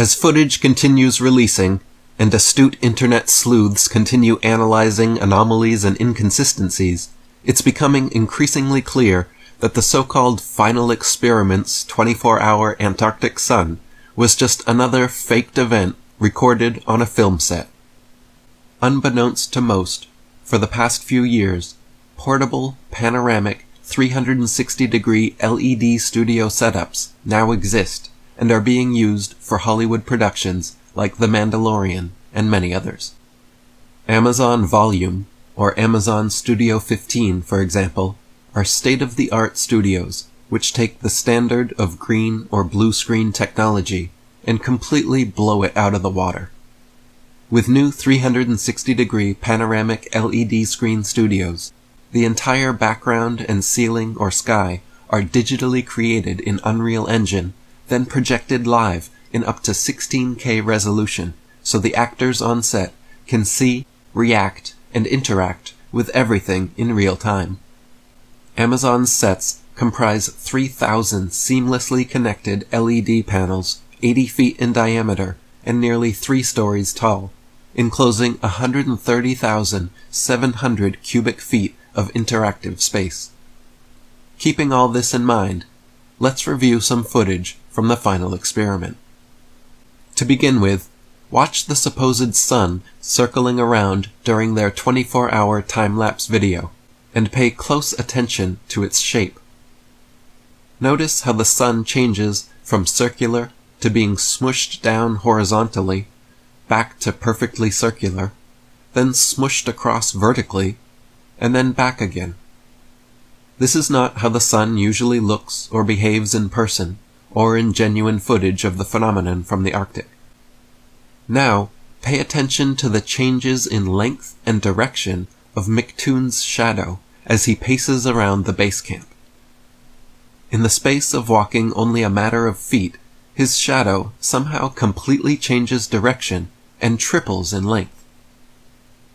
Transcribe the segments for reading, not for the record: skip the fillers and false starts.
As footage continues releasing, and astute internet sleuths continue analyzing anomalies and inconsistencies, it's becoming increasingly clear that the so-called Final Experiment's 24-hour Antarctic sun was just another faked event recorded on a film set. Unbeknownst to most, for the past few years, portable, panoramic, 360-degree LED studio setups now exist and are being used for Hollywood productions like The Mandalorian and many others. Amazon Volume, or Amazon Studio 15, for example, are state-of-the-art studios which take the standard of green or blue screen technology and completely blow it out of the water. With new 360-degree panoramic LED screen studios, the entire background and ceiling or sky are digitally created in Unreal Engine, then projected live in up to 16K resolution, so the actors on set can see, react, and interact with everything in real time. Amazon's sets comprise 3,000 seamlessly connected LED panels 80 feet in diameter and nearly 3 stories tall, enclosing 130,700 cubic feet of interactive space. Keeping all this in mind, let's review some footage from the Final Experiment. To begin with, watch the supposed sun circling around during their 24-hour time-lapse video, and pay close attention to its shape. Notice how the sun changes from circular to being smushed down horizontally, back to perfectly circular, then smushed across vertically, and then back again. This is not how the sun usually looks or behaves in person, or in genuine footage of the phenomenon from the Arctic. Now, pay attention to the changes in length and direction of McToon's shadow as he paces around the base camp. In the space of walking only a matter of feet, his shadow somehow completely changes direction and triples in length.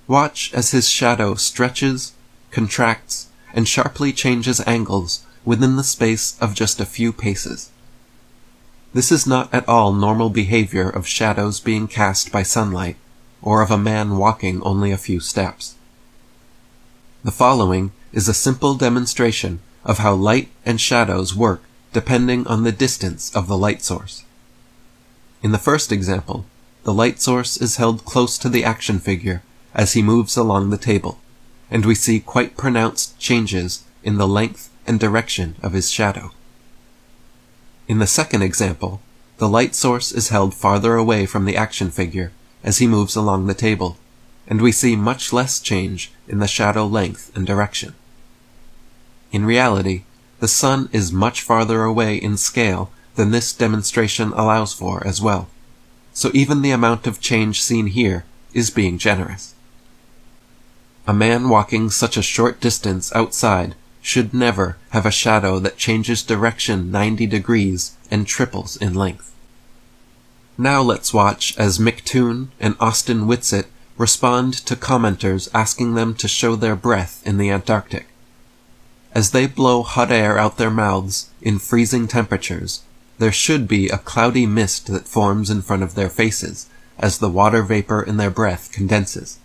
Watch as his shadow stretches, contracts, and sharply changes angles within the space of just a few paces. This is not at all normal behavior of shadows being cast by sunlight, or of a man walking only a few steps. The following is a simple demonstration of how light and shadows work depending on the distance of the light source. In the first example, the light source is held close to the action figure as he moves along the table, and we see quite pronounced changes in the length and direction of his shadow. In the second example, the light source is held farther away from the action figure as he moves along the table, and we see much less change in the shadow length and direction. In reality, the sun is much farther away in scale than this demonstration allows for as well, so even the amount of change seen here is being generous. A man walking such a short distance outside should never have a shadow that changes direction 90 degrees and triples in length. Now let's watch as McToon and Austin Whitsitt respond to commenters asking them to show their breath in the Antarctic. As they blow hot air out their mouths in freezing temperatures, there should be a cloudy mist that forms in front of their faces as the water vapor in their breath condenses.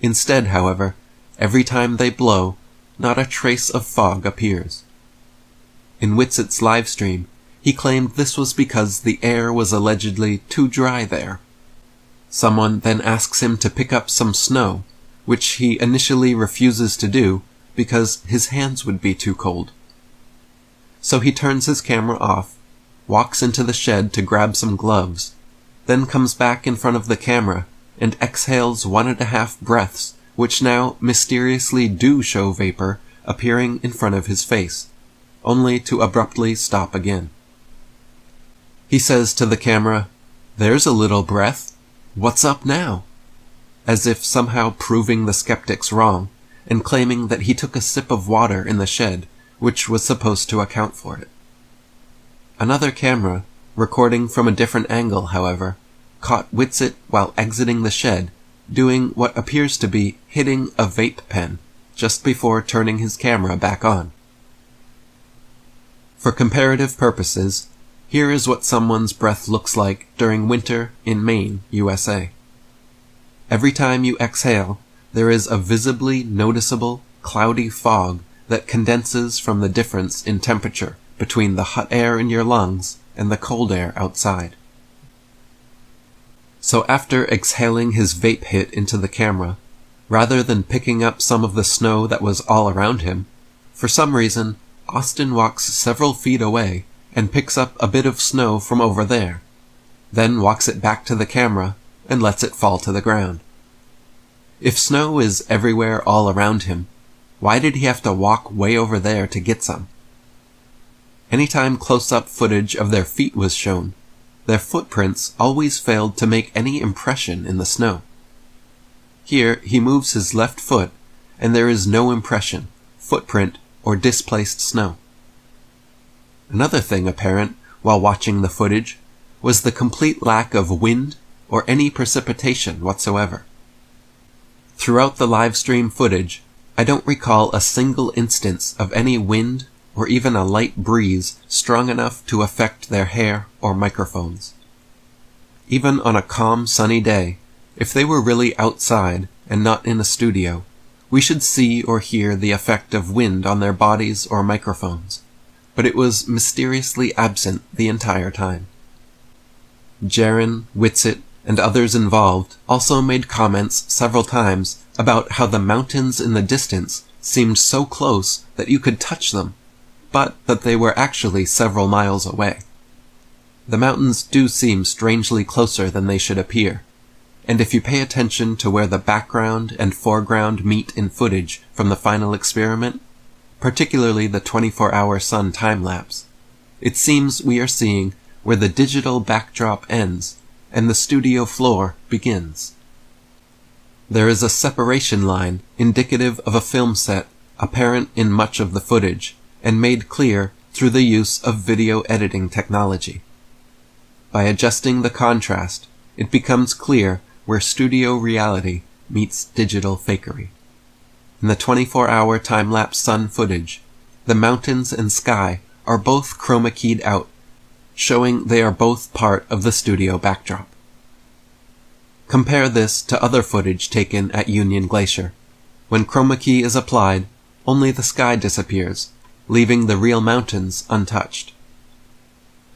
Instead, however, every time they blow, not a trace of fog appears. In Whitsitt's livestream, he claimed this was because the air was allegedly too dry there. Someone then asks him to pick up some snow, which he initially refuses to do because his hands would be too cold. So he turns his camera off, walks into the shed to grab some gloves, then comes back in front of the camera and exhales 1.5 breaths, which now mysteriously do show vapor appearing in front of his face, only to abruptly stop again. He says to the camera, "There's a little breath. What's up now?" As if somehow proving the skeptics wrong, and claiming that he took a sip of water in the shed, which was supposed to account for it. Another camera, recording from a different angle, however, caught Whitsitt while exiting the shed, doing what appears to be hitting a vape pen just before turning his camera back on. For comparative purposes, Here is what someone's breath looks like during winter in Maine, USA. Every time you exhale, there is a visibly noticeable, cloudy fog that condenses from the difference in temperature between the hot air in your lungs and the cold air outside. So after exhaling his vape hit into the camera, rather than picking up some of the snow that was all around him, for some reason, Austin walks several feet away and picks up a bit of snow from over there, then walks it back to the camera and lets it fall to the ground. If snow is everywhere all around him, why did he have to walk way over there to get some? Anytime close-up footage of their feet was shown, their footprints always failed to make any impression in the snow. Here, he moves his left foot, and there is no impression, footprint, or displaced snow. Another thing apparent while watching the footage was the complete lack of wind or any precipitation whatsoever. Throughout the live stream footage, I don't recall a single instance of any wind or even a light breeze strong enough to affect their hair or microphones. Even on a calm, sunny day, if they were really outside and not in a studio, we should see or hear the effect of wind on their bodies or microphones, but it was mysteriously absent the entire time. Jaron, Whitsitt, and others involved also made comments several times about how the mountains in the distance seemed so close that you could touch them, but that they were actually several miles away. The mountains do seem strangely closer than they should appear, and if you pay attention to where the background and foreground meet in footage from the final experiment, particularly the 24-hour sun time-lapse, it seems we are seeing where the digital backdrop ends and the studio floor begins. There is a separation line indicative of a film set apparent in much of the footage and made clear through the use of video editing technology. By adjusting the contrast, it becomes clear where studio reality meets digital fakery. In the 24-hour time-lapse sun footage, the mountains and sky are both chroma keyed out, showing they are both part of the studio backdrop. Compare this to other footage taken at Union Glacier. When chroma key is applied, only the sky disappears, leaving the real mountains untouched.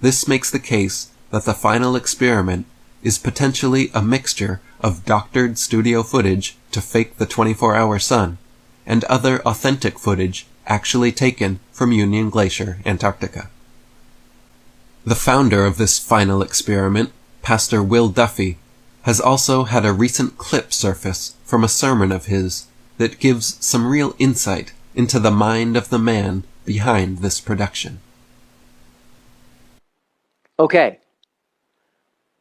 This makes the case that the final experiment is potentially a mixture of doctored studio footage to fake the 24-hour sun and other authentic footage actually taken from Union Glacier, Antarctica. The founder of this final experiment, Pastor Will Duffy, has also had a recent clip surface from a sermon of his that gives some real insight into the mind of the man behind this production. Okay.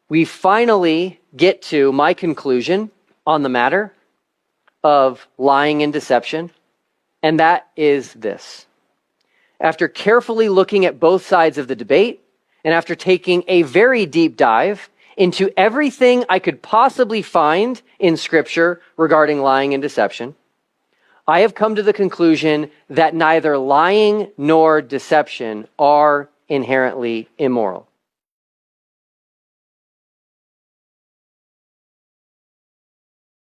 We finally get to my conclusion on the matter of lying and deception, and that is this. After carefully looking at both sides of the debate, and after taking a very deep dive into everything I could possibly find in Scripture regarding lying and deception, I have come to the conclusion that neither lying nor deception are inherently immoral.